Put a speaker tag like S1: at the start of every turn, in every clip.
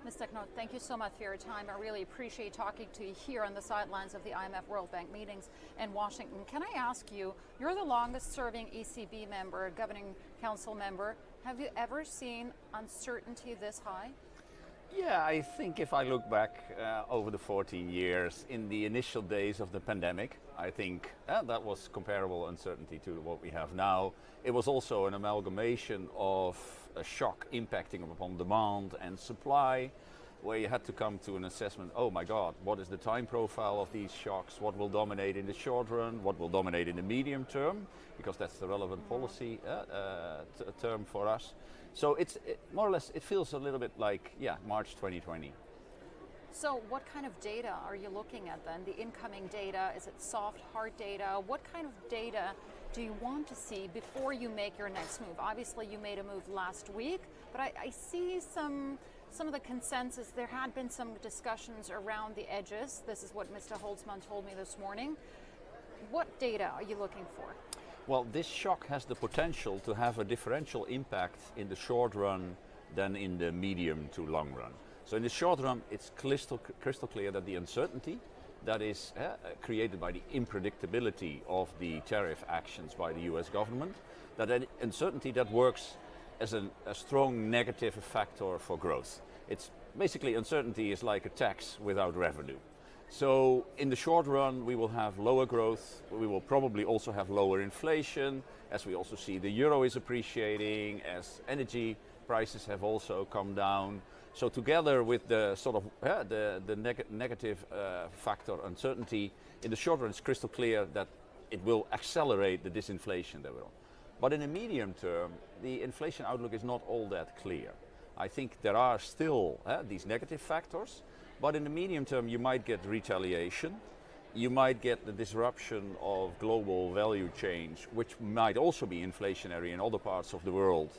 S1: Mr. Knot, thank you so much for your time. I really appreciate talking to you here on the sidelines of the IMF World Bank meetings in Washington. Can I ask you, you're the longest serving ECB member, governing council member. Have you ever seen uncertainty this high?
S2: Yeah, I think if I look back over the 14 years, in the initial days of the pandemic, I think that was comparable uncertainty to what we have now. It was also an amalgamation of a shock impacting upon demand and supply, where you had to come to an assessment, oh my God, what is the time profile of these shocks? What will dominate in the short run? What will dominate in the medium term? Because that's the relevant policy term for us. So it's more or less, it feels a little bit like, March 2020.
S1: So what kind of data are you looking at then? The incoming data, is it soft, hard data? What kind of data do you want to see before you make your next move? Obviously you made a move last week, but I see some of the consensus. There had been some discussions around the edges. This is what Mr. Holtzman told me this morning. What data are you looking for?
S2: Well, this shock has the potential to have a differential impact in the short run than in the medium to long run. So in the short run, it's crystal clear that the uncertainty that is created by the unpredictability of the tariff actions by the US government, that uncertainty that works as a strong negative factor for growth. It's basically, uncertainty is like a tax without revenue. So in the short run, we will have lower growth. We will probably also have lower inflation, as we also see the euro is appreciating, as energy prices have also come down. So together with the sort of negative factor uncertainty, in the short run it's crystal clear that it will accelerate the disinflation that we're on. But in the medium term, the inflation outlook is not all that clear. I think there are still these negative factors, but in the medium term you might get retaliation, you might get the disruption of global value change, which might also be inflationary in other parts of the world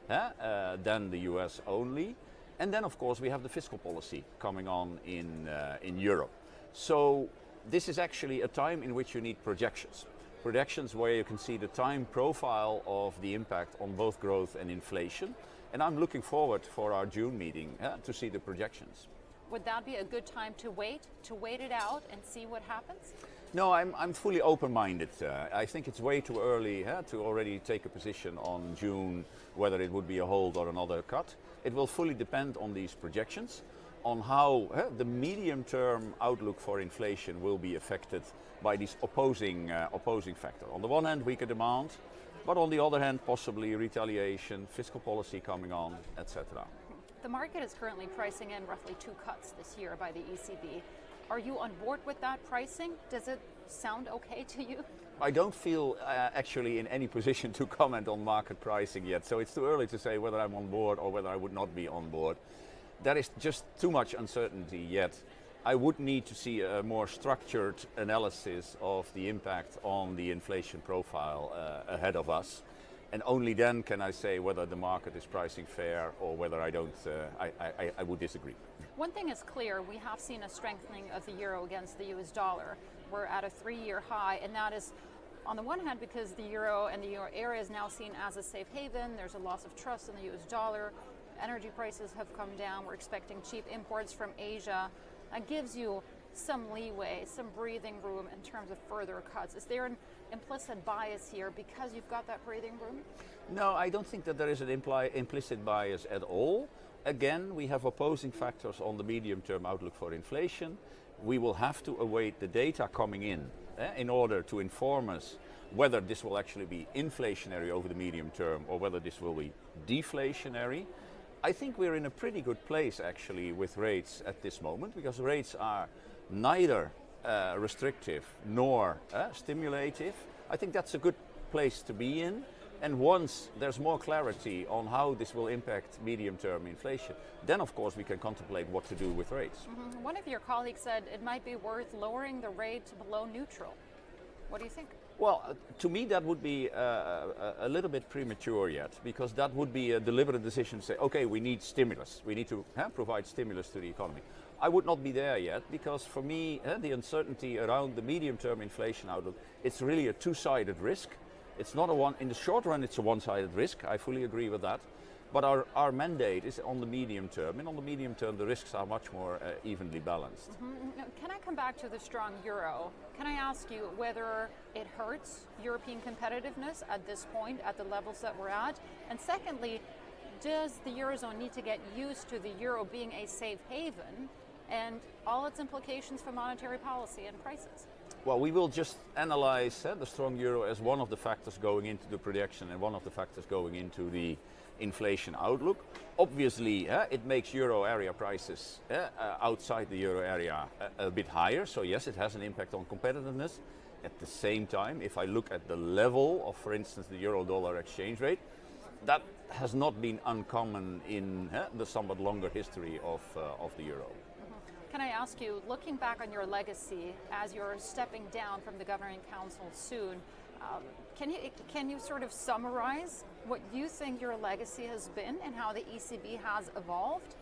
S2: than the US only. And then of course we have the fiscal policy coming on in Europe. So this is actually a time in which you need projections. Projections where you can see the time profile of the impact on both growth and inflation. And I'm looking forward for our June meeting to see the projections.
S1: Would that be a good time to wait it out and see what happens?
S2: No, I'm fully open-minded. I think it's way too early to already take a position on June, whether it would be a hold or another cut. It will fully depend on these projections, on how the medium-term outlook for inflation will be affected by these opposing factors. On the one hand, weaker demand, but on the other hand, possibly retaliation, fiscal policy coming on, etc.
S1: The market is currently pricing in roughly 2 cuts this year by the ECB. Are you on board with that pricing? Does it sound okay to you?
S2: I don't feel actually in any position to comment on market pricing yet, so it's too early to say whether I'm on board or whether I would not be on board. There is just too much uncertainty yet. I would need to see a more structured analysis of the impact on the inflation profile ahead of us. And only then can I say whether the market is pricing fair or whether I don't. I would disagree.
S1: One thing is clear, we have seen a strengthening of the euro against the US dollar. We're at a 3-year high, and that is on the one hand because the euro and the euro area is now seen as a safe haven. There's a loss of trust in the US dollar. Energy prices have come down. We're expecting cheap imports from Asia. That gives you some leeway, some breathing room in terms of further cuts. Is there an implicit bias here because you've got that breathing room?
S2: No, I don't think that there is an implicit bias at all. Again, we have opposing factors on the medium-term outlook for inflation. We will have to await the data coming in order to inform us whether this will actually be inflationary over the medium term or whether this will be deflationary. I think we're in a pretty good place actually with rates at this moment, because rates are neither restrictive nor stimulative. I think that's a good place to be in. And once there's more clarity on how this will impact medium-term inflation, then of course we can contemplate what to do with rates.
S1: Mm-hmm. One of your colleagues said it might be worth lowering the rate to below neutral. What do you think?
S2: Well, to me that would be a little bit premature yet, because that would be a deliberate decision to say, okay, we need stimulus. We need to provide stimulus to the economy. I would not be there yet, because for me, the uncertainty around the medium-term inflation outlook, it's really a two-sided risk. It's not in the short run, it's a one-sided risk. I fully agree with that. But our mandate is on the medium term, and on the medium term the risks are much more evenly balanced.
S1: Now, can I come back to the strong euro? Can I ask you whether it hurts European competitiveness at this point, at the levels that we're at? And secondly, does the Eurozone need to get used to the euro being a safe haven and all its implications for monetary policy and prices?
S2: Well, we will just analyze the strong euro as one of the factors going into the projection and one of the factors going into the inflation outlook. Obviously, it makes euro area prices outside the euro area a bit higher, so yes, it has an impact on competitiveness. At the same time, if I look at the level of, for instance, the euro-dollar exchange rate, that has not been uncommon in the somewhat longer history of the euro.
S1: Can I ask you, looking back on your legacy as you're stepping down from the Governing Council soon, can you sort of summarize what you think your legacy has been and how the ECB has evolved?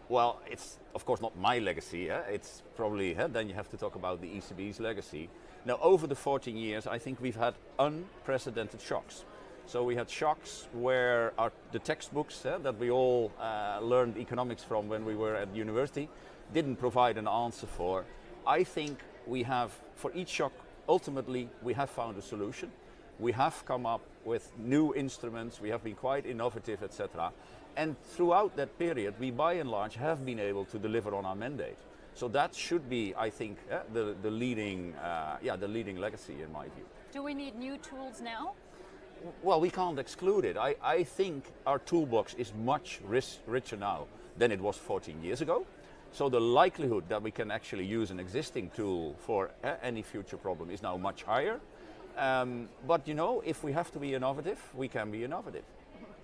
S2: Well, it's of course not my legacy. It's probably, then you have to talk about the ECB's legacy. Now, over the 14 years, I think we've had unprecedented shocks. So we had shocks where the textbooks that we all learned economics from when we were at university didn't provide an answer for. I think we have, for each shock, ultimately we have found a solution. We have come up with new instruments, we have been quite innovative, etc. And throughout that period, we by and large have been able to deliver on our mandate. So that should be, I think, the leading legacy in my view.
S1: Do we need new tools now?
S2: Well, we can't exclude it. I think our toolbox is much richer now than it was 14 years ago. So the likelihood that we can actually use an existing tool for any future problem is now much higher. But you know, if we have to be innovative, we can be innovative.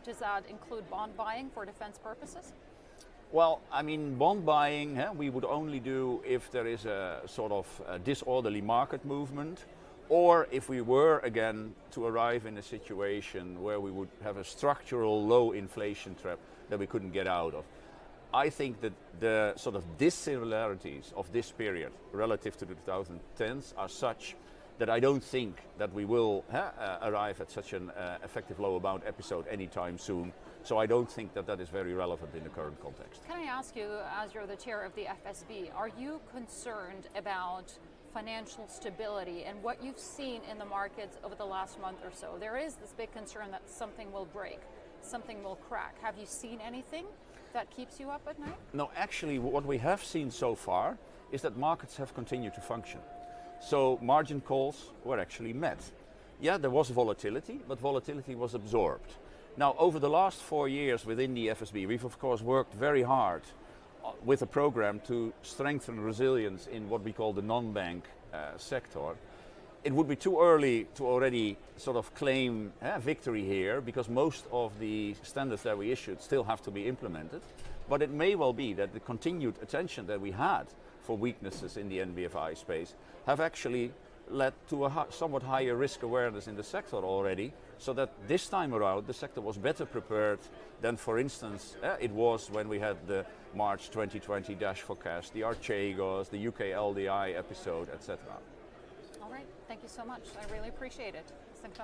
S1: Does that include bond buying for defense purposes?
S2: Well, I mean, bond buying we would only do if there is a sort of disorderly market movement, or if we were again to arrive in a situation where we would have a structural low inflation trap that we couldn't get out of. I think that the sort of dissimilarities of this period relative to the 2010s are such that I don't think that we will arrive at such an effective lower bound episode anytime soon. So I don't think that that is very relevant in the current context.
S1: Can I ask you, as you're the chair of the FSB, are you concerned about financial stability and what you've seen in the markets over the last month or so? There is this big concern that something will break, something will crack. Have you seen anything that keeps you up at night?
S2: No, actually what we have seen so far is that markets have continued to function. So margin calls were actually met. Yeah, there was volatility, but volatility was absorbed. Now, over the last 4 years within the FSB, we've of course worked very hard with a program to strengthen resilience in what we call the non-bank sector. It would be too early to already sort of claim victory here, because most of the standards that we issued still have to be implemented. But it may well be that the continued attention that we had for weaknesses in the NBFI space have actually led to a somewhat higher risk awareness in the sector already, so that this time around the sector was better prepared than, for instance, it was when we had the March 2020 dash forecast, the Archegos, the UK LDI episode, etc.
S1: All right, thank you so much. I really appreciate it.